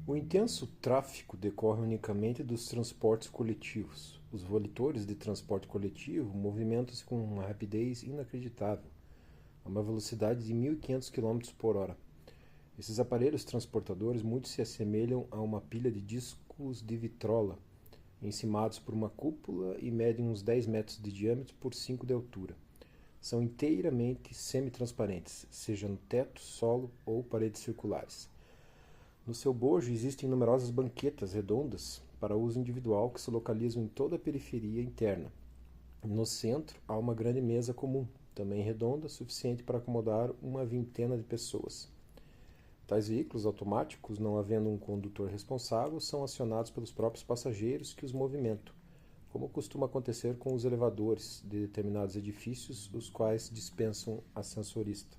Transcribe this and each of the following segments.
O intenso tráfego decorre unicamente dos transportes coletivos. Os volitores de transporte coletivo movimentam-se com uma rapidez inacreditável, a uma velocidade de 1.500 km por hora. Esses aparelhos transportadores muito se assemelham a uma pilha de discos de vitrola, encimados por uma cúpula e medem uns 10 metros de diâmetro por 5 de altura. São inteiramente semi-transparentes, seja no teto, solo ou paredes circulares. No seu bojo existem numerosas banquetas redondas para uso individual que se localizam em toda a periferia interna. No centro há uma grande mesa comum, também redonda, suficiente para acomodar uma vintena de pessoas. Tais veículos automáticos, não havendo um condutor responsável, são acionados pelos próprios passageiros que os movimentam, como costuma acontecer com os elevadores de determinados edifícios, os quais dispensam ascensorista.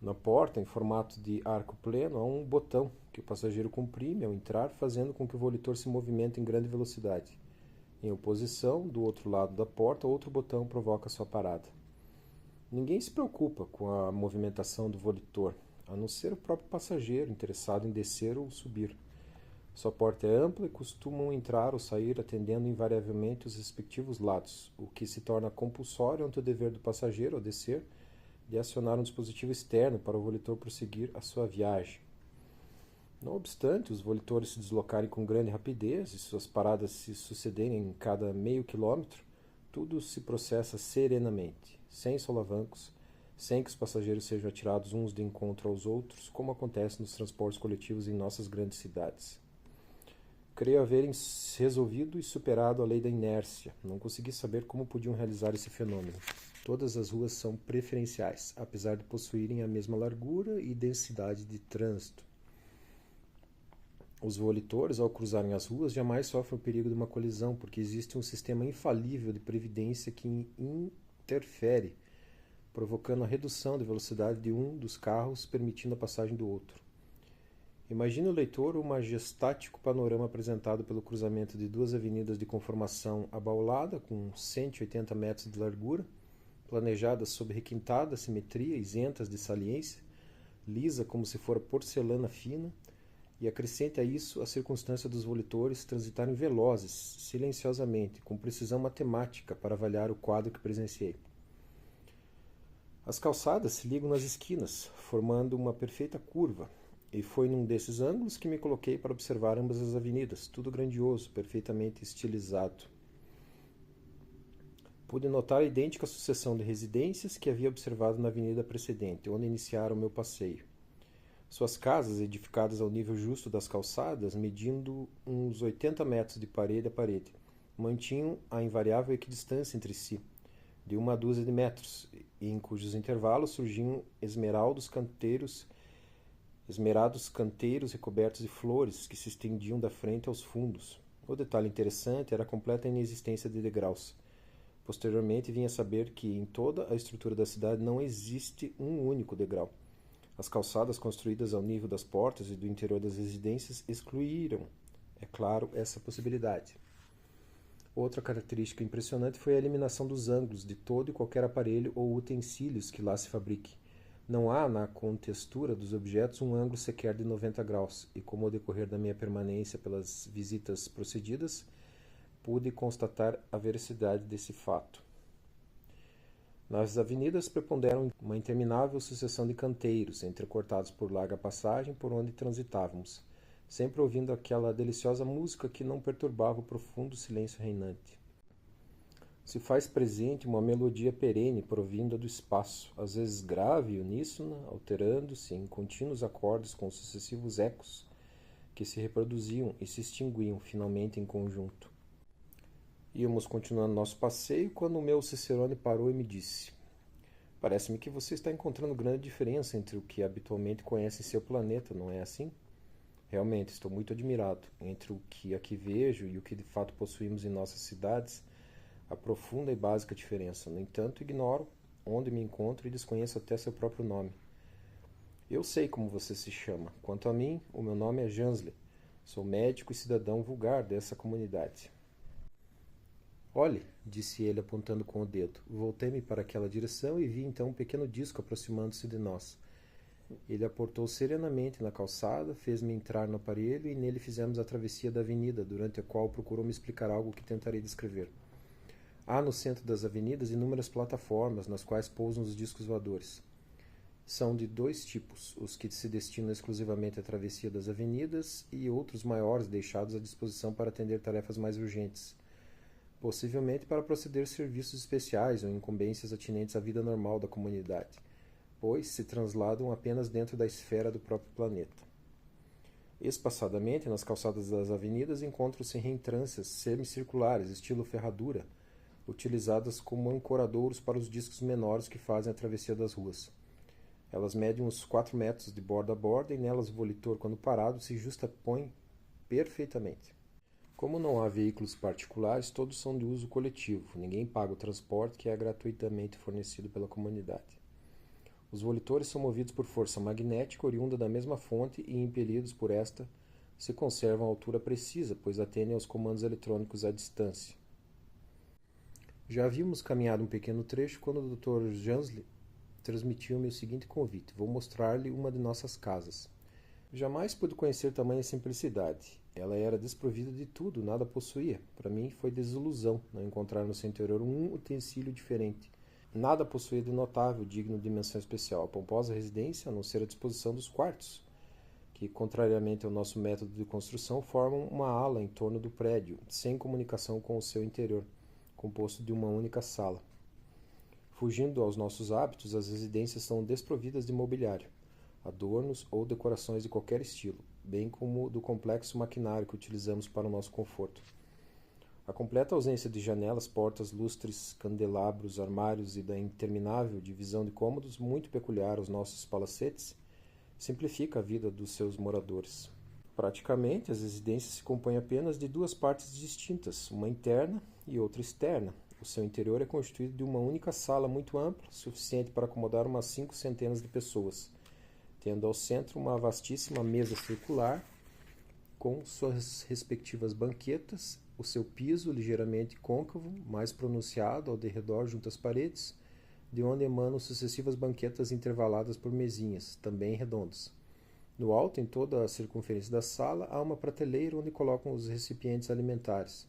Na porta, em formato de arco pleno, há um botão que o passageiro comprime ao entrar, fazendo com que o volitor se movimente em grande velocidade. Em oposição, do outro lado da porta, outro botão provoca sua parada. Ninguém se preocupa com a movimentação do volitor, a não ser o próprio passageiro interessado em descer ou subir. Sua porta é ampla e costumam entrar ou sair atendendo invariavelmente os respectivos lados, o que se torna compulsório ante o dever do passageiro, ao descer, de acionar um dispositivo externo para o volitor prosseguir a sua viagem. Não obstante os volitores se deslocarem com grande rapidez e suas paradas se sucederem em cada meio quilômetro, tudo se processa serenamente, sem solavancos, sem que os passageiros sejam atirados uns de encontro aos outros, como acontece nos transportes coletivos em nossas grandes cidades. Creio haverem resolvido e superado a lei da inércia. Não consegui saber como podiam realizar esse fenômeno. Todas as ruas são preferenciais, apesar de possuírem a mesma largura e densidade de trânsito. Os volitores, ao cruzarem as ruas, jamais sofrem o perigo de uma colisão, porque existe um sistema infalível de previdência que interfere, provocando a redução da velocidade de um dos carros, permitindo a passagem do outro. Imagine o leitor o majestático panorama apresentado pelo cruzamento de duas avenidas de conformação abaulada, com 180 metros de largura, planejadas sob requintada simetria, isentas de saliência, lisa como se fora porcelana fina, e acrescente a isso a circunstância dos volitores transitarem velozes, silenciosamente, com precisão matemática para avaliar o quadro que presenciei. As calçadas se ligam nas esquinas, formando uma perfeita curva, e foi num desses ângulos que me coloquei para observar ambas as avenidas, tudo grandioso, perfeitamente estilizado. Pude notar a idêntica sucessão de residências que havia observado na avenida precedente, onde iniciara o meu passeio. Suas casas, edificadas ao nível justo das calçadas, medindo uns 80 metros de parede a parede, mantinham a invariável equidistância entre si, de uma dúzia de metros, e em cujos intervalos surgiam esmerados canteiros recobertos de flores que se estendiam da frente aos fundos. O detalhe interessante era a completa inexistência de degraus. Posteriormente vim a saber que em toda a estrutura da cidade não existe um único degrau. As calçadas construídas ao nível das portas e do interior das residências excluíram, é claro, essa possibilidade. Outra característica impressionante foi a eliminação dos ângulos de todo e qualquer aparelho ou utensílios que lá se fabrique. Não há na contextura dos objetos um ângulo sequer de 90 graus, e como ao decorrer da minha permanência pelas visitas procedidas, pude constatar a veracidade desse fato. Nas avenidas preponderam uma interminável sucessão de canteiros, entrecortados por larga passagem por onde transitávamos, sempre ouvindo aquela deliciosa música que não perturbava o profundo silêncio reinante. Se faz presente uma melodia perene provinda do espaço, às vezes grave e uníssona, alterando-se em contínuos acordes com sucessivos ecos que se reproduziam e se extinguiam finalmente em conjunto. Íamos continuando nosso passeio quando o meu Cicerone parou e me disse: "Parece-me que você está encontrando grande diferença entre o que habitualmente conhece em seu planeta, não é assim?" "Realmente, estou muito admirado. Entre o que aqui vejo e o que de fato possuímos em nossas cidades, há profunda e básica diferença. No entanto, ignoro onde me encontro e desconheço até seu próprio nome." "Eu sei como você se chama. Quanto a mim, o meu nome é Jansley. Sou médico e cidadão vulgar dessa comunidade." "Olhe", disse ele apontando com o dedo. Voltei-me para aquela direção e vi então um pequeno disco aproximando-se de nós. Ele aportou serenamente na calçada, fez-me entrar no aparelho e nele fizemos a travessia da avenida, durante a qual procurou me explicar algo que tentarei descrever. Há no centro das avenidas inúmeras plataformas nas quais pousam os discos voadores. São de dois tipos, os que se destinam exclusivamente à travessia das avenidas e outros maiores deixados à disposição para atender tarefas mais urgentes, possivelmente para proceder serviços especiais ou incumbências atinentes à vida normal da comunidade, pois se transladam apenas dentro da esfera do próprio planeta. Espaçadamente, nas calçadas das avenidas encontram-se reentrâncias semicirculares, estilo ferradura, utilizadas como ancoradouros para os discos menores que fazem a travessia das ruas. Elas medem uns 4 metros de borda a borda e nelas o volitor, quando parado, se justapõe perfeitamente. Como não há veículos particulares, todos são de uso coletivo. Ninguém paga o transporte, que é gratuitamente fornecido pela comunidade. Os volitores são movidos por força magnética oriunda da mesma fonte e, impelidos por esta, se conservam a altura precisa, pois atendem aos comandos eletrônicos à distância. Já havíamos caminhado um pequeno trecho quando o Dr. Jansley transmitiu-me o seguinte convite: vou mostrar-lhe uma de nossas casas. Jamais pude conhecer tamanha simplicidade. Ela era desprovida de tudo, nada possuía. Para mim foi desilusão não encontrar no seu interior um utensílio diferente. Nada possuía de notável, digno de menção especial. A pomposa residência, a não ser a disposição dos quartos, que, contrariamente ao nosso método de construção, formam uma ala em torno do prédio, sem comunicação com o seu interior, composto de uma única sala. Fugindo aos nossos hábitos, as residências são desprovidas de mobiliário, adornos ou decorações de qualquer estilo, bem como do complexo maquinário que utilizamos para o nosso conforto. A completa ausência de janelas, portas, lustres, candelabros, armários e da interminável divisão de cômodos, muito peculiar aos nossos palacetes, simplifica a vida dos seus moradores. Praticamente, as residências se compõem apenas de duas partes distintas, uma interna e outra externa. O seu interior é constituído de uma única sala muito ampla, suficiente para acomodar umas 5 centenas de pessoas, tendo ao centro uma vastíssima mesa circular, com suas respectivas banquetas, o seu piso ligeiramente côncavo, mais pronunciado ao derredor junto às paredes, de onde emanam sucessivas banquetas intervaladas por mesinhas, também redondas. No alto, em toda a circunferência da sala, há uma prateleira onde colocam os recipientes alimentares,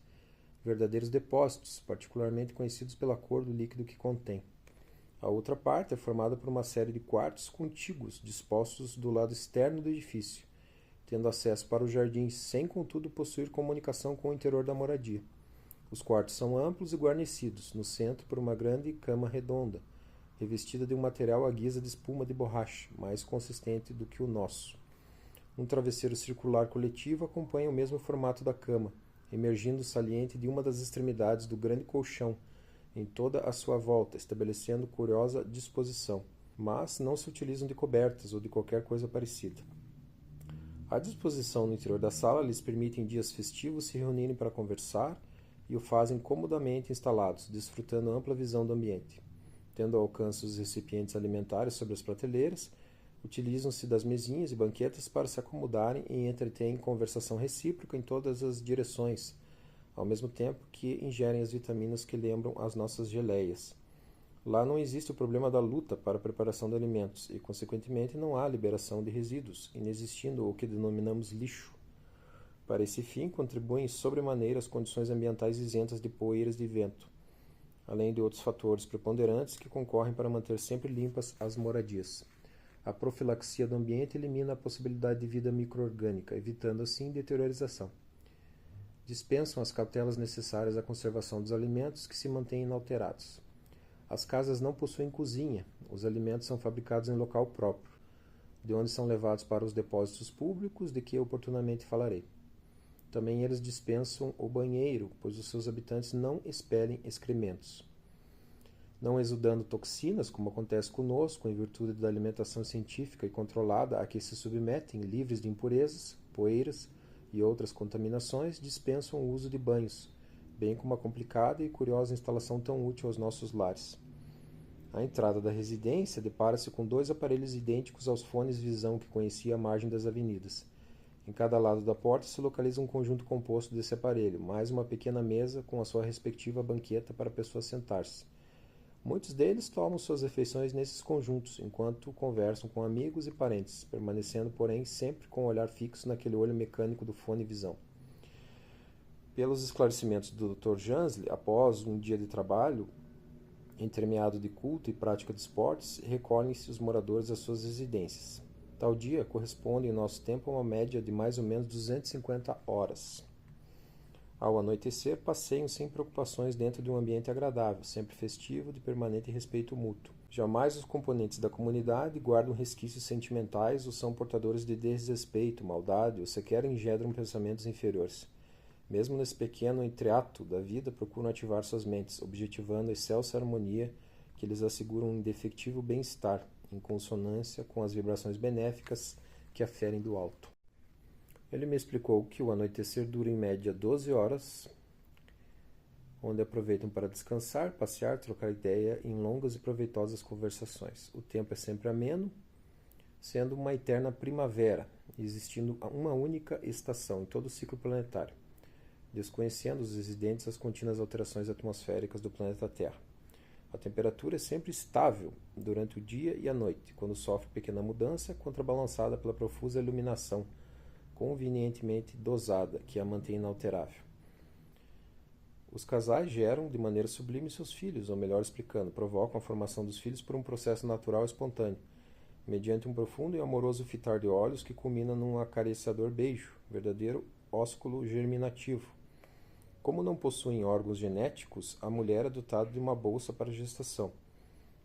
verdadeiros depósitos, particularmente conhecidos pela cor do líquido que contém. A outra parte é formada por uma série de quartos contíguos, dispostos do lado externo do edifício, tendo acesso para os jardins, sem, contudo, possuir comunicação com o interior da moradia. Os quartos são amplos e guarnecidos, no centro por uma grande cama redonda, revestida de um material à guisa de espuma de borracha, mais consistente do que o nosso. Um travesseiro circular coletivo acompanha o mesmo formato da cama, emergindo saliente de uma das extremidades do grande colchão, em toda a sua volta, estabelecendo curiosa disposição. Mas não se utilizam de cobertas ou de qualquer coisa parecida. A disposição no interior da sala lhes permite em dias festivos se reunirem para conversar e o fazem comodamente instalados, desfrutando ampla visão do ambiente. Tendo ao alcance os recipientes alimentares sobre as prateleiras, utilizam-se das mesinhas e banquetas para se acomodarem e entretêm conversação recíproca em todas as direções, ao mesmo tempo que ingerem as vitaminas que lembram as nossas geleias. Lá não existe o problema da luta para a preparação de alimentos e, consequentemente, não há liberação de resíduos, inexistindo o que denominamos lixo. Para esse fim, contribuem sobremaneira as condições ambientais isentas de poeiras de vento, além de outros fatores preponderantes que concorrem para manter sempre limpas as moradias. A profilaxia do ambiente elimina a possibilidade de vida micro-orgânica, evitando assim deteriorização. Dispensam as cautelas necessárias à conservação dos alimentos que se mantêm inalterados. As casas não possuem cozinha, os alimentos são fabricados em local próprio, de onde são levados para os depósitos públicos, de que oportunamente falarei. Também eles dispensam o banheiro, pois os seus habitantes não expelem excrementos. Não exudando toxinas, como acontece conosco, em virtude da alimentação científica e controlada a que se submetem, livres de impurezas, poeiras e outras contaminações, dispensam o uso de banhos, bem como a complicada e curiosa instalação tão útil aos nossos lares. À entrada da residência, depara-se com 2 aparelhos idênticos aos fones de visão que conhecia à margem das avenidas. Em cada lado da porta se localiza um conjunto composto desse aparelho, mais uma pequena mesa com a sua respectiva banqueta para a pessoa sentar-se. Muitos deles tomam suas refeições nesses conjuntos, enquanto conversam com amigos e parentes, permanecendo, porém, sempre com o olhar fixo naquele olho mecânico do fone visão. Pelos esclarecimentos do Dr. Jansley, após um dia de trabalho, entremeado de culto e prática de esportes, recolhem-se os moradores às suas residências. Tal dia corresponde em nosso tempo a uma média de mais ou menos 250 horas. Ao anoitecer, passeiam sem preocupações dentro de um ambiente agradável, sempre festivo, de permanente respeito mútuo. Jamais os componentes da comunidade guardam resquícios sentimentais ou são portadores de desrespeito, maldade ou sequer engendram pensamentos inferiores. Mesmo nesse pequeno entreato da vida, procuram ativar suas mentes, objetivando a excelsa harmonia que lhes assegura um indefectível bem-estar, em consonância com as vibrações benéficas que aferem do alto. Ele me explicou que o anoitecer dura em média 12 horas, onde aproveitam para descansar, passear, trocar ideia em longas e proveitosas conversações. O tempo é sempre ameno, sendo uma eterna primavera, existindo uma única estação em todo o ciclo planetário, desconhecendo os residentes as contínuas alterações atmosféricas do planeta Terra. A temperatura é sempre estável durante o dia e a noite, quando sofre pequena mudança, contrabalançada pela profusa iluminação, convenientemente dosada, que a mantém inalterável. Os casais geram de maneira sublime seus filhos, ou melhor explicando, provocam a formação dos filhos por um processo natural e espontâneo, mediante um profundo e amoroso fitar de olhos que culmina num acariciador beijo, verdadeiro ósculo germinativo. Como não possuem órgãos genéticos, a mulher é dotada de uma bolsa para gestação,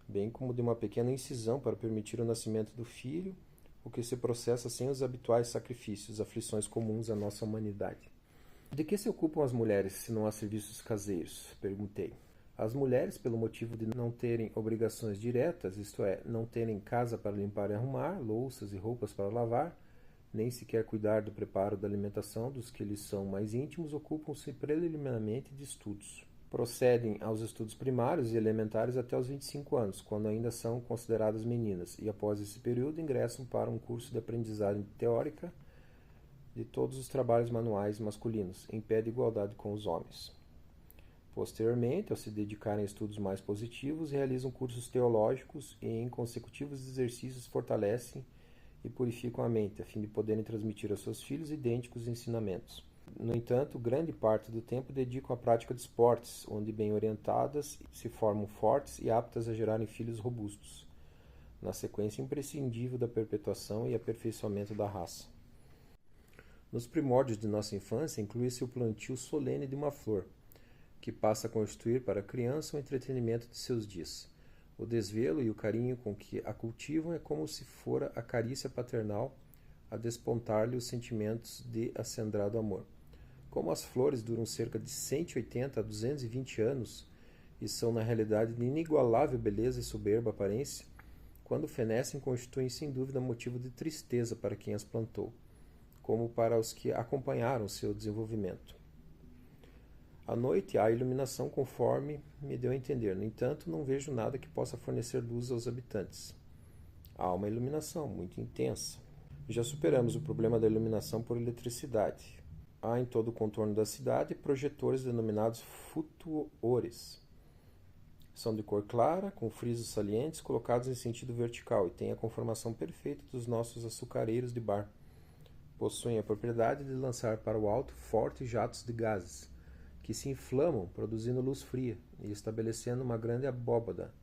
bem como de uma pequena incisão para permitir o nascimento do filho, o que se processa sem os habituais sacrifícios, aflições comuns à nossa humanidade. De que se ocupam as mulheres, se não há serviços caseiros? Perguntei. As mulheres, pelo motivo de não terem obrigações diretas, isto é, não terem casa para limpar e arrumar, louças e roupas para lavar, nem sequer cuidar do preparo da alimentação dos que lhes são mais íntimos, ocupam-se preliminarmente de estudos. Procedem aos estudos primários e elementares até os 25 anos, quando ainda são consideradas meninas, e após esse período ingressam para um curso de aprendizagem teórica de todos os trabalhos manuais masculinos, em pé de igualdade com os homens. Posteriormente, ao se dedicarem a estudos mais positivos, realizam cursos teológicos e, em consecutivos exercícios, fortalecem e purificam a mente, a fim de poderem transmitir aos seus filhos idênticos ensinamentos. No entanto, grande parte do tempo dedicam à prática de esportes, onde, bem orientadas, se formam fortes e aptas a gerarem filhos robustos, na sequência imprescindível da perpetuação e aperfeiçoamento da raça. Nos primórdios de nossa infância, inclui-se o plantio solene de uma flor, que passa a constituir para a criança o entretenimento de seus dias. O desvelo e o carinho com que a cultivam é como se fora a carícia paternal a despontar-lhe os sentimentos de acendrado amor. Como as flores duram cerca de 180 a 220 anos e são na realidade de inigualável beleza e soberba aparência, quando fenecem constituem sem dúvida motivo de tristeza para quem as plantou, como para os que acompanharam seu desenvolvimento. À noite há iluminação conforme me deu a entender, no entanto não vejo nada que possa fornecer luz aos habitantes. Há uma iluminação muito intensa. Já superamos o problema da iluminação por eletricidade. Há em todo o contorno da cidade projetores denominados futuores. São de cor clara, com frisos salientes, colocados em sentido vertical e têm a conformação perfeita dos nossos açucareiros de bar. Possuem a propriedade de lançar para o alto fortes jatos de gases, que se inflamam, produzindo luz fria e estabelecendo uma grande abóbada,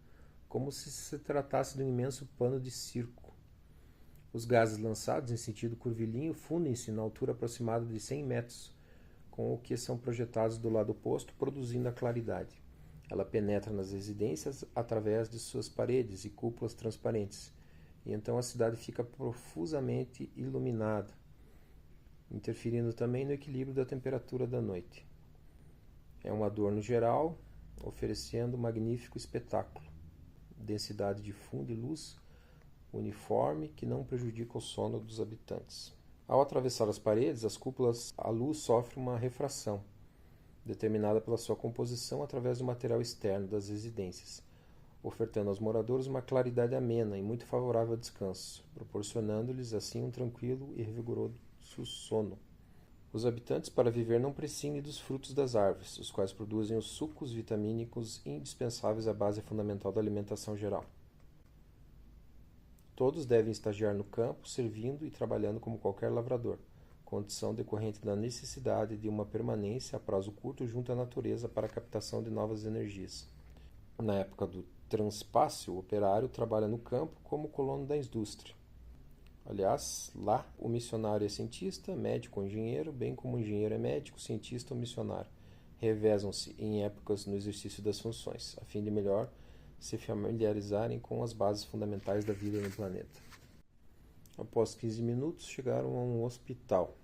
como se tratasse de um imenso pano de circo. Os gases lançados em sentido curvilíneo fundem-se na altura aproximada de 100 metros, com o que são projetados do lado oposto, produzindo a claridade. Ela penetra nas residências através de suas paredes e cúpulas transparentes, e então a cidade fica profusamente iluminada, interferindo também no equilíbrio da temperatura da noite. É um adorno geral, oferecendo um magnífico espetáculo. Densidade de fundo e luz uniforme que não prejudica o sono dos habitantes. Ao atravessar as paredes, as cúpulas, a luz sofre uma refração, determinada pela sua composição através do material externo das residências, ofertando aos moradores uma claridade amena e muito favorável ao descanso, proporcionando-lhes assim um tranquilo e revigoroso sono. Os habitantes, para viver, não prescindem dos frutos das árvores, os quais produzem os sucos vitamínicos indispensáveis à base fundamental da alimentação geral. Todos devem estagiar no campo, servindo e trabalhando como qualquer lavrador, condição decorrente da necessidade de uma permanência a prazo curto junto à natureza para a captação de novas energias. Na época do transpácio, o operário trabalha no campo como colono da indústria. Aliás, lá o missionário é cientista, médico ou engenheiro, bem como o engenheiro é médico, cientista ou missionário. Revezam-se em épocas no exercício das funções, a fim de melhor se familiarizarem com as bases fundamentais da vida no planeta. Após 15 minutos, chegaram a um hospital.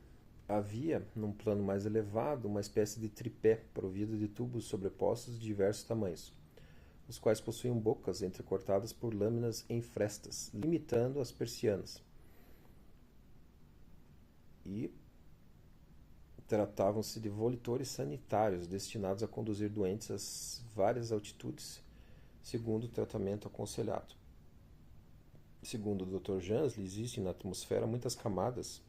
Havia, num plano mais elevado, uma espécie de tripé provido de tubos sobrepostos de diversos tamanhos, os quais possuíam bocas entrecortadas por lâminas em frestas, limitando as persianas. E tratavam-se de volitores sanitários destinados a conduzir doentes a várias altitudes, segundo o tratamento aconselhado. Segundo o Dr. Jansly, existem na atmosfera muitas camadas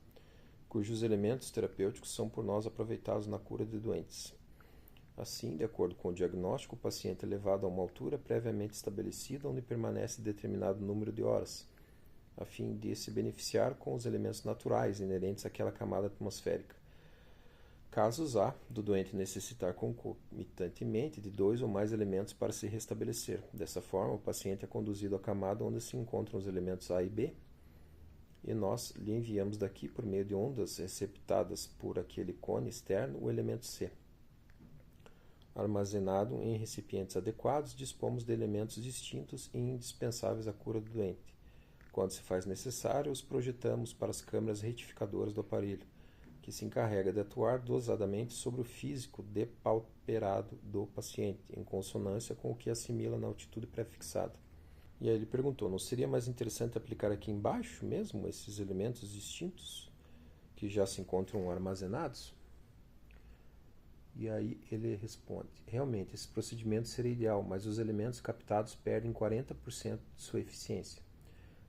cujos elementos terapêuticos são por nós aproveitados na cura de doentes. Assim, de acordo com o diagnóstico, o paciente é levado a uma altura previamente estabelecida onde permanece determinado número de horas, a fim de se beneficiar com os elementos naturais inerentes àquela camada atmosférica. Casos há do doente necessitar concomitantemente de 2 ou mais elementos para se restabelecer. Dessa forma, o paciente é conduzido à camada onde se encontram os elementos A e B, e nós lhe enviamos daqui, por meio de ondas receptadas por aquele cone externo, o elemento C. Armazenado em recipientes adequados, dispomos de elementos distintos e indispensáveis à cura do doente. Quando se faz necessário, os projetamos para as câmeras retificadoras do aparelho, que se encarrega de atuar dosadamente sobre o físico depauperado do paciente, em consonância com o que assimila na altitude pré-fixada. E aí ele perguntou, não seria mais interessante aplicar aqui embaixo mesmo esses elementos distintos que já se encontram armazenados? E aí ele responde, realmente esse procedimento seria ideal, mas os elementos captados perdem 40% de sua eficiência.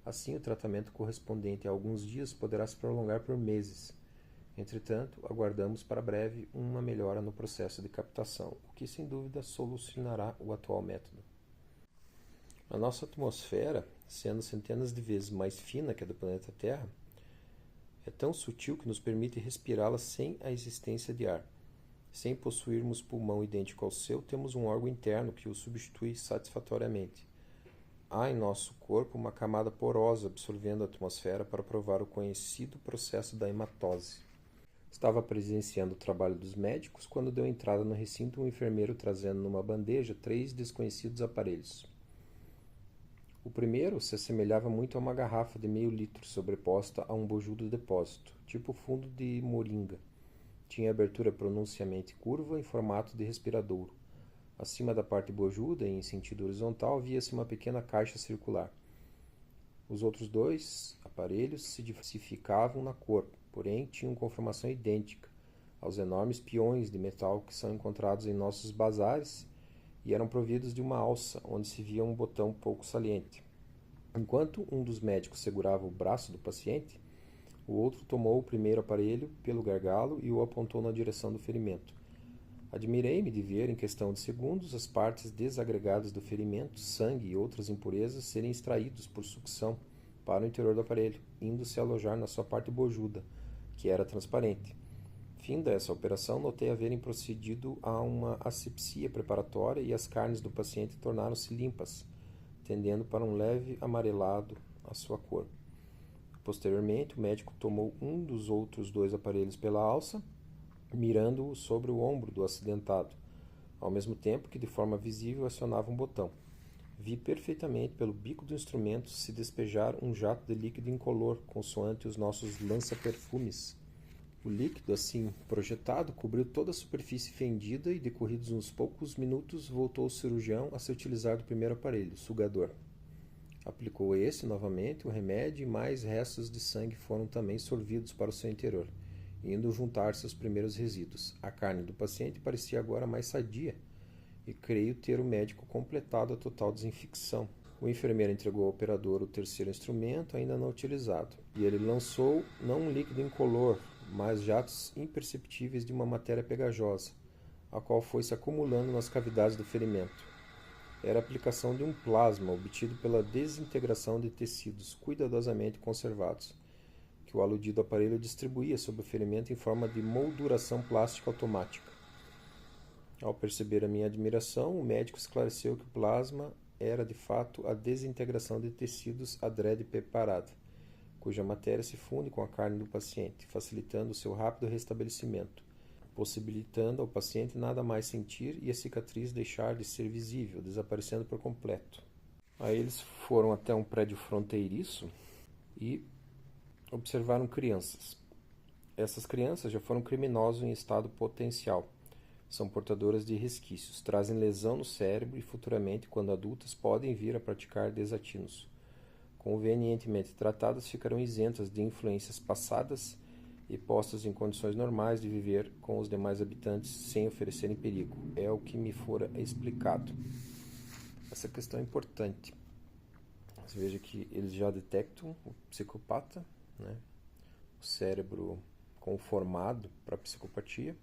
Assim, o tratamento correspondente a alguns dias poderá se prolongar por meses. Entretanto, aguardamos para breve uma melhora no processo de captação, o que sem dúvida solucionará o atual método. A nossa atmosfera, sendo centenas de vezes mais fina que a do planeta Terra, é tão sutil que nos permite respirá-la sem a existência de ar. Sem possuirmos pulmão idêntico ao seu, temos um órgão interno que o substitui satisfatoriamente. Há em nosso corpo uma camada porosa absorvendo a atmosfera para provar o conhecido processo da hematose. Estava presenciando o trabalho dos médicos quando deu entrada no recinto um enfermeiro trazendo numa bandeja 3 desconhecidos aparelhos. O primeiro se assemelhava muito a uma garrafa de meio litro sobreposta a um bojudo depósito, tipo fundo de moringa. Tinha abertura pronunciamente curva em formato de respiradouro. Acima da parte bojuda, em sentido horizontal, via-se uma pequena caixa circular. Os outros 2 aparelhos se diversificavam na cor, porém tinham conformação idêntica aos enormes peões de metal que são encontrados em nossos bazares e eram providos de uma alça, onde se via um botão pouco saliente. Enquanto um dos médicos segurava o braço do paciente, o outro tomou o primeiro aparelho pelo gargalo e o apontou na direção do ferimento. Admirei-me de ver, em questão de segundos, as partes desagregadas do ferimento, sangue e outras impurezas serem extraídos por sucção para o interior do aparelho, indo-se alojar na sua parte bojuda, que era transparente. Finda essa operação, notei haverem procedido a uma asepsia preparatória e as carnes do paciente tornaram-se limpas, tendendo para um leve amarelado a sua cor. Posteriormente, o médico tomou um dos outros 2 aparelhos pela alça, mirando-o sobre o ombro do acidentado, ao mesmo tempo que de forma visível acionava um botão. Vi perfeitamente pelo bico do instrumento se despejar um jato de líquido incolor, consoante os nossos lança-perfumes. O líquido, assim projetado, cobriu toda a superfície fendida e, decorridos uns poucos minutos, voltou o cirurgião a se utilizar do primeiro aparelho, o sugador. Aplicou esse novamente o remédio e mais restos de sangue foram também sorvidos para o seu interior, indo juntar-se aos primeiros resíduos. A carne do paciente parecia agora mais sadia, e creio ter o médico completado a total desinfecção. O enfermeiro entregou ao operador o terceiro instrumento, ainda não utilizado, e ele lançou não um líquido incolor, mas jatos imperceptíveis de uma matéria pegajosa, a qual foi se acumulando nas cavidades do ferimento. Era a aplicação de um plasma obtido pela desintegração de tecidos cuidadosamente conservados, que o aludido aparelho distribuía sobre o ferimento em forma de molduração plástica automática. Ao perceber a minha admiração, o médico esclareceu que o plasma era de fato a desintegração de tecidos adrede preparada, cuja matéria se funde com a carne do paciente, facilitando o seu rápido restabelecimento, possibilitando ao paciente nada mais sentir e a cicatriz deixar de ser visível, desaparecendo por completo. Aí eles foram até um prédio fronteiriço e observaram crianças. Essas crianças já foram criminosos em estado potencial. São portadoras de resquícios, trazem lesão no cérebro e futuramente, quando adultas, podem vir a praticar desatinos. Convenientemente tratadas, ficarão isentas de influências passadas e postas em condições normais de viver com os demais habitantes sem oferecerem perigo. É o que me fora explicado. Essa questão é importante. Você veja que eles já detectam o psicopata, né? O cérebro conformado para a psicopatia,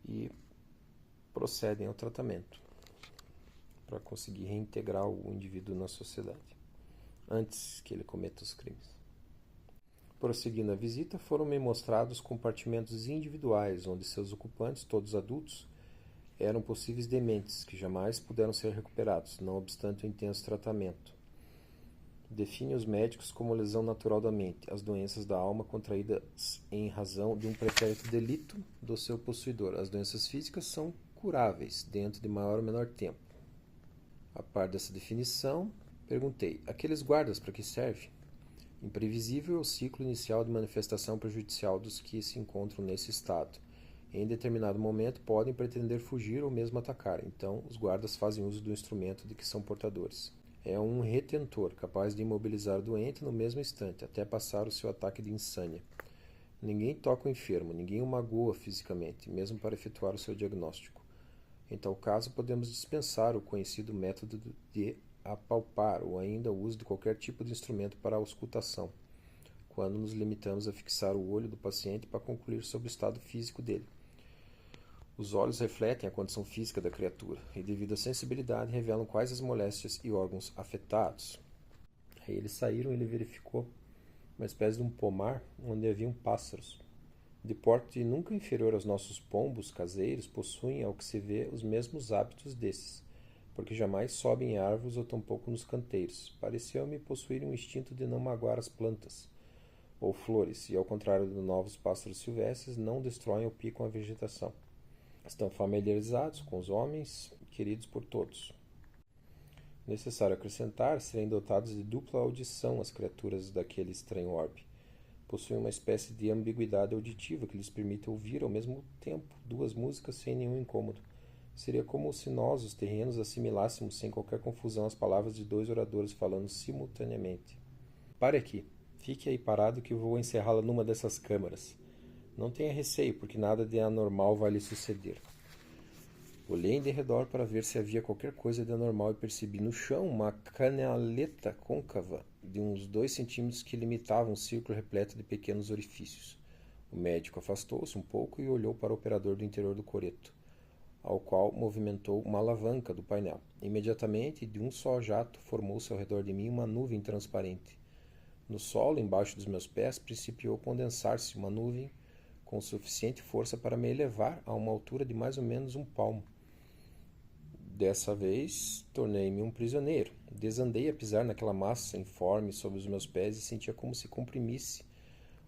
e procedem ao tratamento para conseguir reintegrar o indivíduo na sociedade antes que ele cometa os crimes. Prosseguindo a visita, foram-me mostrados compartimentos individuais onde seus ocupantes, todos adultos, eram possíveis dementes que jamais puderam ser recuperados, não obstante o intenso tratamento. Define os médicos como lesão natural da mente, as doenças da alma contraídas em razão de um pretérito delito do seu possuidor. As doenças físicas são curáveis dentro de maior ou menor tempo. A par dessa definição, perguntei: aqueles guardas para que servem? Imprevisível é o ciclo inicial de manifestação prejudicial dos que se encontram nesse estado. Em determinado momento podem pretender fugir ou mesmo atacar, então os guardas fazem uso do instrumento de que são portadores. É um retentor, capaz de imobilizar o doente no mesmo instante, até passar o seu ataque de insânia. Ninguém toca o enfermo, ninguém o magoa fisicamente, mesmo para efetuar o seu diagnóstico. Em tal caso, podemos dispensar o conhecido método de apalpar ou ainda o uso de qualquer tipo de instrumento para a auscultação, quando nos limitamos a fixar o olho do paciente para concluir sobre o estado físico dele. Os olhos refletem a condição física da criatura e, devido à sensibilidade, revelam quais as moléstias e órgãos afetados. Aí eles saíram e ele verificou uma espécie de um pomar onde haviam pássaros. De porte nunca inferior aos nossos pombos caseiros, possuem, ao que se vê, os mesmos hábitos desses, porque jamais sobem em árvores ou tampouco nos canteiros. Pareceu-me possuírem um instinto de não magoar as plantas ou flores, e, ao contrário dos novos pássaros silvestres, não destroem ou picam a vegetação. Estão familiarizados com os homens, queridos por todos. Necessário acrescentar, serem dotados de dupla audição as criaturas daquele estranho orbe. Possuem uma espécie de ambiguidade auditiva que lhes permite ouvir ao mesmo tempo duas músicas sem nenhum incômodo. Seria como se nós, os terrenos, assimilássemos sem qualquer confusão as palavras de dois oradores falando simultaneamente. Pare aqui. Fique aí parado que eu vou encerrá-la numa dessas câmaras. Não tenha receio, porque nada de anormal vai lhe suceder. Olhei em derredor para ver se havia qualquer coisa de anormal e percebi no chão uma canaleta côncava de uns 2 centímetros que limitava um círculo repleto de pequenos orifícios. O médico afastou-se um pouco e olhou para o operador do interior do coreto, ao qual movimentou uma alavanca do painel. Imediatamente, de um só jato, formou-se ao redor de mim uma nuvem transparente. No solo, embaixo dos meus pés, principiou a condensar-se uma nuvem com suficiente força para me elevar a uma altura de mais ou menos um palmo. Dessa vez, tornei-me um prisioneiro. Desandei a pisar naquela massa informe sob os meus pés e sentia como se comprimisse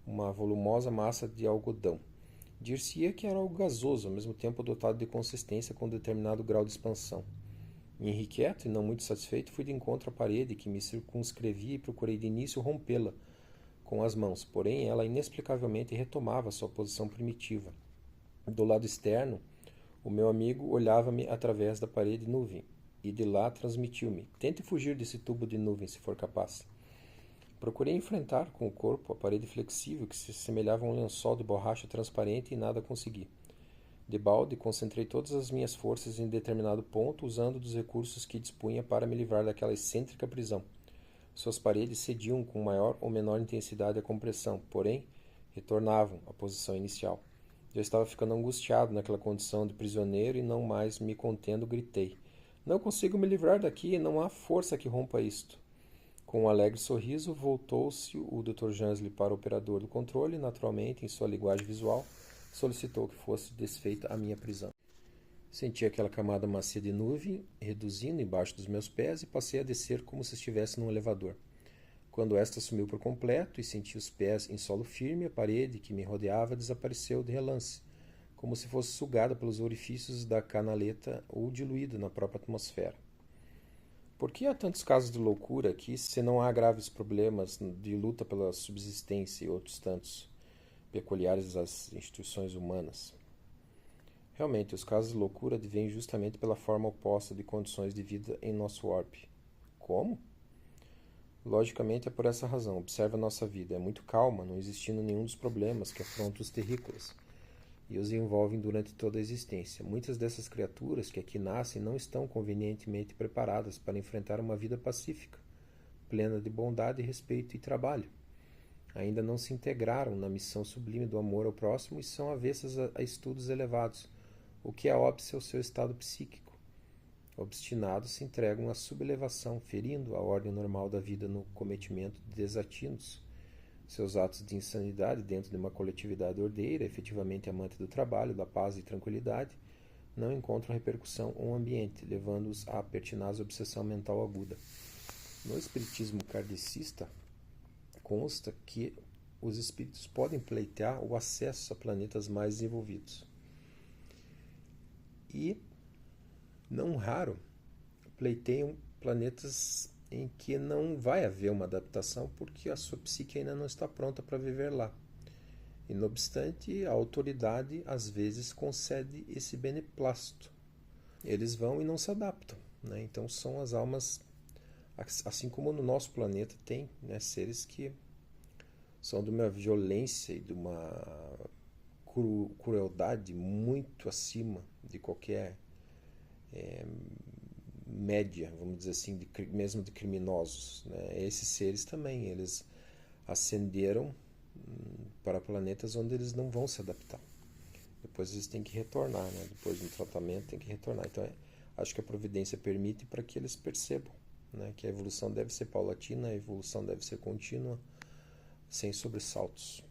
uma volumosa massa de algodão. Dir-se-ia que era algo gasoso, ao mesmo tempo dotado de consistência com determinado grau de expansão. Irrequieto e não muito satisfeito, fui de encontro à parede que me circunscrevia e procurei de início rompê-la com as mãos, porém ela inexplicavelmente retomava sua posição primitiva. Do lado externo, o meu amigo olhava-me através da parede nuvem, e de lá transmitiu-me: tente fugir desse tubo de nuvem, se for capaz. Procurei enfrentar com o corpo a parede flexível que se assemelhava a um lençol de borracha transparente e nada consegui. Debalde, concentrei todas as minhas forças em determinado ponto, usando dos recursos que dispunha para me livrar daquela excêntrica prisão. Suas paredes cediam com maior ou menor intensidade à compressão, porém, retornavam à posição inicial. Já estava ficando angustiado naquela condição de prisioneiro e não mais me contendo, gritei. Não consigo me livrar daqui, não há força que rompa isto. Com um alegre sorriso, voltou-se o Dr. Jansley para o operador do controle e, naturalmente, em sua linguagem visual, solicitou que fosse desfeita a minha prisão. Senti aquela camada macia de nuvem reduzindo embaixo dos meus pés e passei a descer como se estivesse num elevador. Quando esta sumiu por completo e senti os pés em solo firme, a parede que me rodeava desapareceu de relance, como se fosse sugada pelos orifícios da canaleta ou diluída na própria atmosfera. Por que há tantos casos de loucura aqui, se não há graves problemas de luta pela subsistência e outros tantos peculiares às instituições humanas? Realmente, os casos de loucura advêm justamente pela forma oposta de condições de vida em nosso orbe. Como? Logicamente é por essa razão. Observe a nossa vida. É muito calma, não existindo nenhum dos problemas que afrontam os terrícolas e os envolvem durante toda a existência. Muitas dessas criaturas que aqui nascem não estão convenientemente preparadas para enfrentar uma vida pacífica, plena de bondade, respeito e trabalho. Ainda não se integraram na missão sublime do amor ao próximo e são avessas a estudos elevados, o que é óbice ao seu estado psíquico. Obstinados se entregam à subelevação, ferindo a ordem normal da vida no cometimento de desatinos. Seus atos de insanidade dentro de uma coletividade ordeira, efetivamente amante do trabalho, da paz e tranquilidade, não encontram repercussão ou ambiente, levando-os à pertinaz obsessão mental aguda. No espiritismo kardecista, consta que os espíritos podem pleitear o acesso a planetas mais desenvolvidos. E, não raro, pleiteiam planetas em que não vai haver uma adaptação porque a sua psique ainda não está pronta para viver lá. E, não obstante, a autoridade às vezes concede esse beneplácito. Eles vão e não se adaptam, né? Então são as almas, assim como no nosso planeta tem, né, seres que são de uma violência e de uma crueldade muito acima de qualquer média, vamos dizer assim, mesmo de criminosos, né? Esses seres também, eles ascenderam para planetas onde eles não vão se adaptar. Depois eles têm que retornar, né? Depois do tratamento tem que retornar. Então acho que a providência permite para que eles percebam, né, que a evolução deve ser paulatina, a evolução deve ser contínua, sem sobressaltos.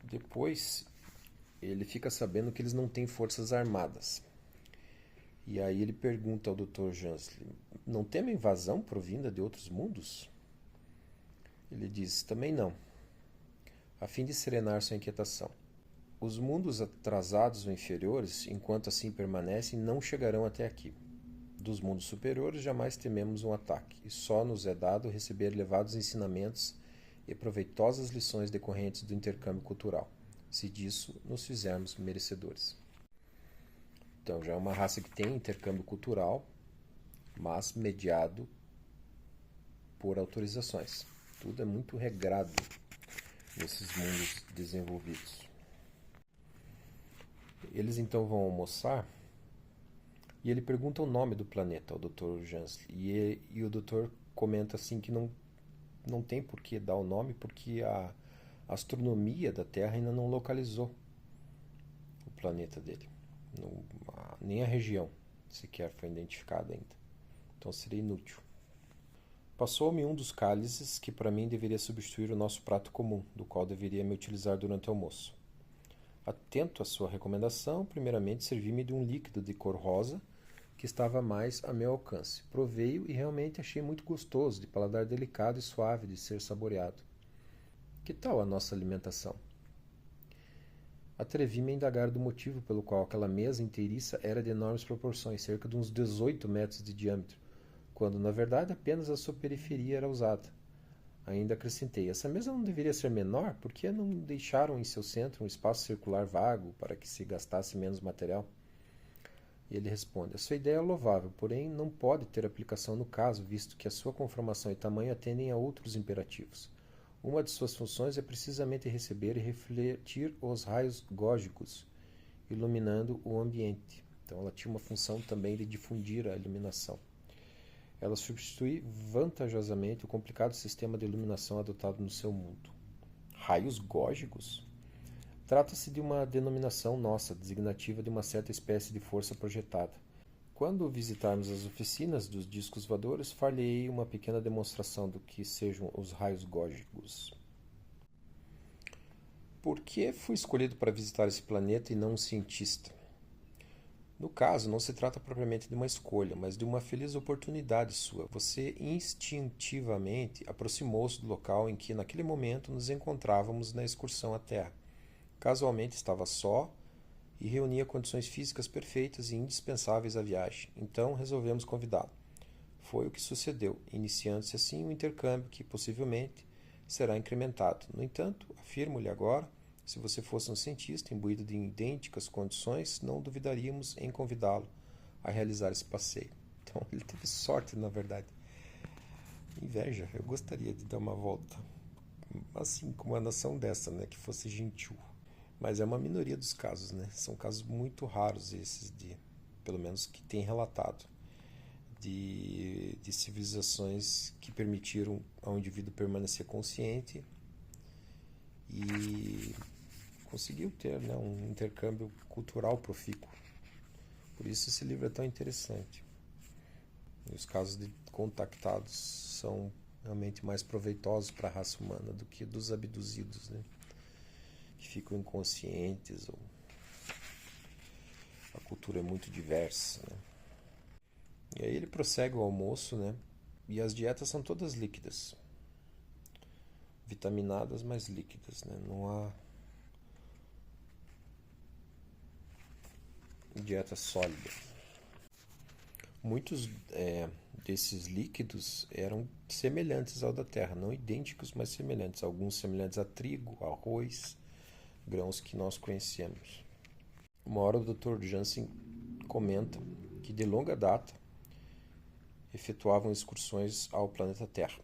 Depois ele fica sabendo que eles não têm forças armadas. E aí ele pergunta ao Dr. Jansley, não teme invasão provinda de outros mundos? Ele diz, também não, a fim de serenar sua inquietação. Os mundos atrasados ou inferiores, enquanto assim permanecem, não chegarão até aqui. Dos mundos superiores jamais tememos um ataque, e só nos é dado receber elevados ensinamentos e proveitosas lições decorrentes do intercâmbio cultural, se disso nos fizermos merecedores. Então já é uma raça que tem intercâmbio cultural, mas mediado por autorizações. Tudo é muito regrado nesses mundos desenvolvidos. Eles então vão almoçar e ele pergunta o nome do planeta ao Dr. Jansley. E o doutor comenta assim que não tem por que dar o nome porque a astronomia da Terra ainda não localizou o planeta dele. Nem a região sequer foi identificada ainda. Então seria inútil. Passou-me um dos cálices que para mim deveria substituir o nosso prato comum, do qual deveria me utilizar durante o almoço. Atento à sua recomendação, primeiramente servi-me de um líquido de cor rosa que estava mais a meu alcance. Provei-o e realmente achei muito gostoso, de paladar delicado e suave de ser saboreado. Que tal a nossa alimentação? Atrevi-me a indagar do motivo pelo qual aquela mesa inteiriça era de enormes proporções, cerca de uns 18 metros de diâmetro, quando na verdade apenas a sua periferia era usada. Ainda acrescentei, essa mesa não deveria ser menor? Por que não deixaram em seu centro um espaço circular vago para que se gastasse menos material? E ele responde, a sua ideia é louvável, porém não pode ter aplicação no caso, visto que a sua conformação e tamanho atendem a outros imperativos. Uma de suas funções é precisamente receber e refletir os raios gógicos, iluminando o ambiente. Então ela tinha uma função também de difundir a iluminação. Ela substitui vantajosamente o complicado sistema de iluminação adotado no seu mundo. Raios gógicos? Trata-se de uma denominação nossa, designativa de uma certa espécie de força projetada. Quando visitarmos as oficinas dos discos voadores, far-lhe-ei uma pequena demonstração do que sejam os raios gógicos. Por que fui escolhido para visitar esse planeta e não um cientista? No caso, não se trata propriamente de uma escolha, mas de uma feliz oportunidade sua. Você instintivamente aproximou-se do local em que, naquele momento, nos encontrávamos na excursão à Terra. Casualmente estava só e reunia condições físicas perfeitas e indispensáveis à viagem. Então resolvemos convidá-lo. Foi o que sucedeu, iniciando-se assim um intercâmbio que, possivelmente, será incrementado. No entanto, afirmo-lhe agora, se você fosse um cientista imbuído de idênticas condições, não duvidaríamos em convidá-lo a realizar esse passeio. Então ele teve sorte, na verdade. Inveja, eu gostaria de dar uma volta, assim, com uma nação dessa, né, que fosse gentil. Mas é uma minoria dos casos, né? São casos muito raros esses, pelo menos que tem relatado, de civilizações que permitiram ao indivíduo permanecer consciente e conseguiu ter, né, um intercâmbio cultural profícuo. Por isso esse livro é tão interessante. E os casos de contactados são realmente mais proveitosos para a raça humana do que dos abduzidos, né? Que ficam inconscientes, ou a cultura é muito diversa, né? E aí ele prossegue o almoço, né? E as dietas são todas líquidas, vitaminadas, mas líquidas, né? Não há dieta sólida. Muitos desses líquidos eram semelhantes ao da terra, não idênticos, mas semelhantes. Alguns semelhantes a trigo, arroz, grãos que nós conhecemos. Uma hora o Dr. Jansen comenta que de longa data efetuavam excursões ao planeta Terra,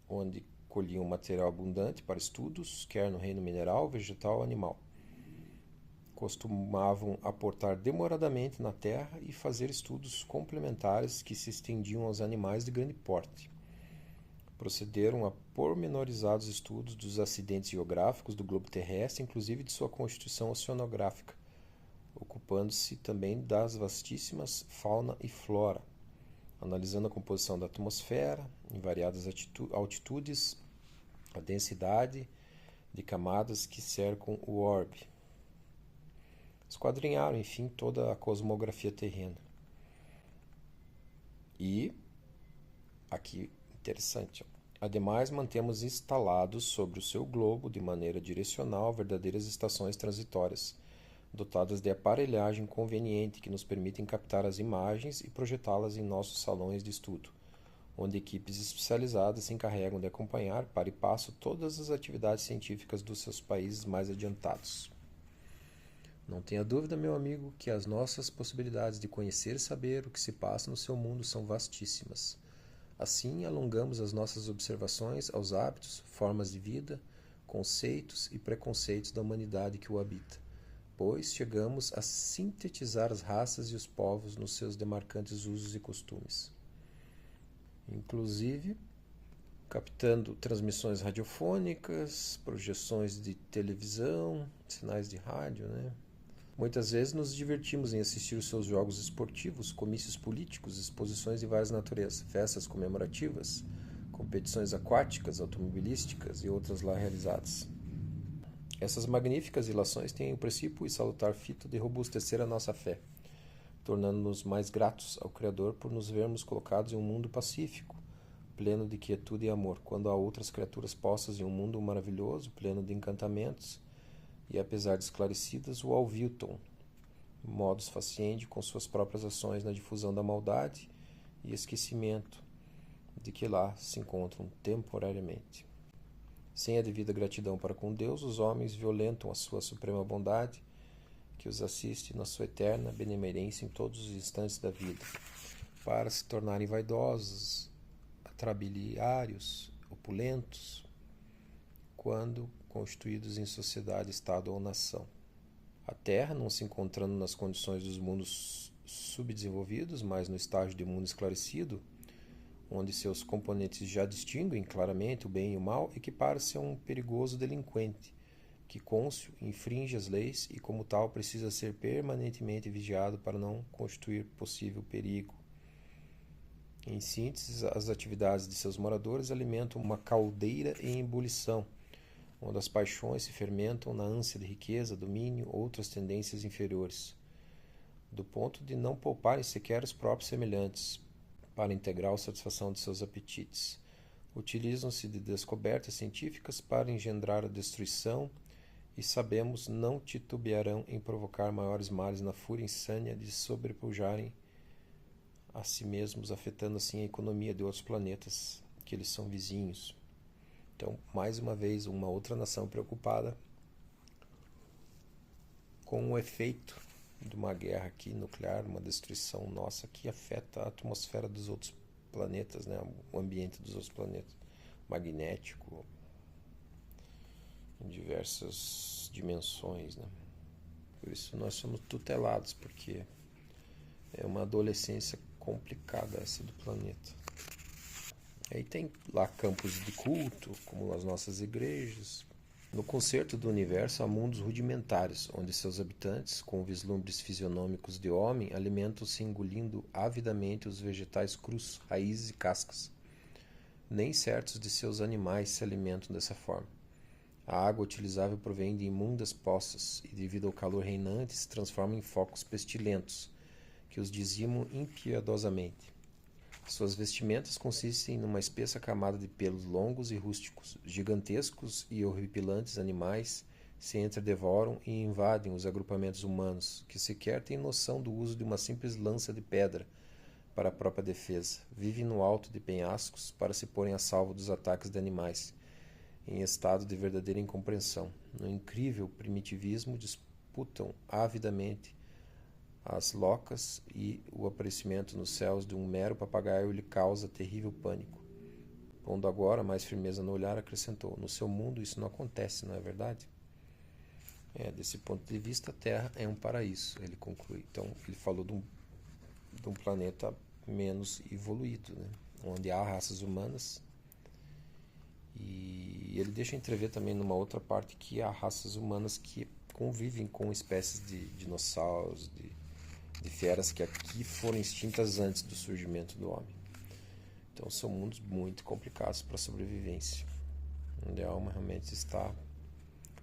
onde colhiam material abundante para estudos, quer no reino mineral, vegetal ou animal. Costumavam aportar demoradamente na Terra e fazer estudos complementares que se estendiam aos animais de grande porte. Procederam a pormenorizados estudos dos acidentes geográficos do globo terrestre, inclusive de sua constituição oceanográfica, ocupando-se também das vastíssimas fauna e flora, analisando a composição da atmosfera em variadas altitudes, a densidade de camadas que cercam o orbe. Esquadrinharam, enfim, toda a cosmografia terrena. E, aqui interessante, ademais mantemos instalados sobre o seu globo, de maneira direcional, verdadeiras estações transitórias, dotadas de aparelhagem conveniente que nos permitem captar as imagens e projetá-las em nossos salões de estudo, onde equipes especializadas se encarregam de acompanhar, para e passo, todas as atividades científicas dos seus países mais adiantados. Não tenha dúvida, meu amigo, que as nossas possibilidades de conhecer e saber o que se passa no seu mundo são vastíssimas. Assim, alongamos as nossas observações aos hábitos, formas de vida, conceitos e preconceitos da humanidade que o habita, pois chegamos a sintetizar as raças e os povos nos seus demarcantes usos e costumes. Inclusive, captando transmissões radiofônicas, projeções de televisão, sinais de rádio, né? Muitas vezes nos divertimos em assistir os seus jogos esportivos, comícios políticos, exposições de várias naturezas, festas comemorativas, competições aquáticas, automobilísticas e outras lá realizadas. Essas magníficas ilações têm o princípio e salutar fito de robustecer a nossa fé, tornando-nos mais gratos ao Criador por nos vermos colocados em um mundo pacífico, pleno de quietude e amor, quando há outras criaturas postas em um mundo maravilhoso, pleno de encantamentos, e apesar de esclarecidas, o aviltam, modus faciendi, com suas próprias ações na difusão da maldade e esquecimento de que lá se encontram temporariamente. Sem a devida gratidão para com Deus, os homens violentam a sua suprema bondade, que os assiste na sua eterna benemerência em todos os instantes da vida, para se tornarem vaidosos, atrabiliários, opulentos, quando constituídos em sociedade, estado ou nação. A Terra, não se encontrando nas condições dos mundos subdesenvolvidos, mas no estágio de mundo esclarecido, onde seus componentes já distinguem claramente o bem e o mal, equipara-se a um perigoso delinquente, que cônscio infringe as leis e, como tal, precisa ser permanentemente vigiado para não constituir possível perigo. Em síntese, as atividades de seus moradores alimentam uma caldeira em ebulição, onde as paixões se fermentam na ânsia de riqueza, domínio, outras tendências inferiores, do ponto de não pouparem sequer os próprios semelhantes, para integral satisfação de seus apetites. Utilizam-se de descobertas científicas para engendrar a destruição e, sabemos, não titubearão em provocar maiores males na fúria insânia de sobrepujarem a si mesmos, afetando assim a economia de outros planetas que eles são vizinhos. Então, mais uma vez, uma outra nação preocupada com o efeito de uma guerra aqui nuclear, uma destruição nossa que afeta a atmosfera dos outros planetas, né? O ambiente dos outros planetas, magnético, em diversas dimensões, né? Por isso nós somos tutelados, porque é uma adolescência complicada essa do planeta. Aí tem lá campos de culto, como as nossas igrejas. No concerto do universo há mundos rudimentares, onde seus habitantes, com vislumbres fisionômicos de homem, alimentam-se engolindo avidamente os vegetais crus, raízes e cascas. Nem certos de seus animais se alimentam dessa forma. A água utilizável provém de imundas poças e, devido ao calor reinante, se transforma em focos pestilentos, que os dizimam impiedosamente. Suas vestimentas consistem numa espessa camada de pelos longos e rústicos. Gigantescos e horripilantes animais se entredevoram e invadem os agrupamentos humanos, que sequer têm noção do uso de uma simples lança de pedra para a própria defesa. Vivem no alto de penhascos para se porem a salvo dos ataques de animais, em estado de verdadeira incompreensão. No incrível primitivismo, disputam avidamente as locas, e o aparecimento nos céus de um mero papagaio lhe causa terrível pânico. Pondo agora mais firmeza no olhar, acrescentou: no seu mundo isso não acontece, não é verdade? Desse ponto de vista, a Terra é um paraíso, ele conclui. Então, ele falou de um planeta menos evoluído, né? Onde há raças humanas, e ele deixa entrever também numa outra parte que há raças humanas que convivem com espécies de dinossauros, de feras que aqui foram extintas antes do surgimento do homem. Então são mundos muito complicados para a sobrevivência, onde a alma realmente está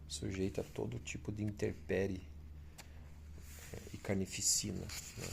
sujeita a todo tipo de intempérie e carnificina, né?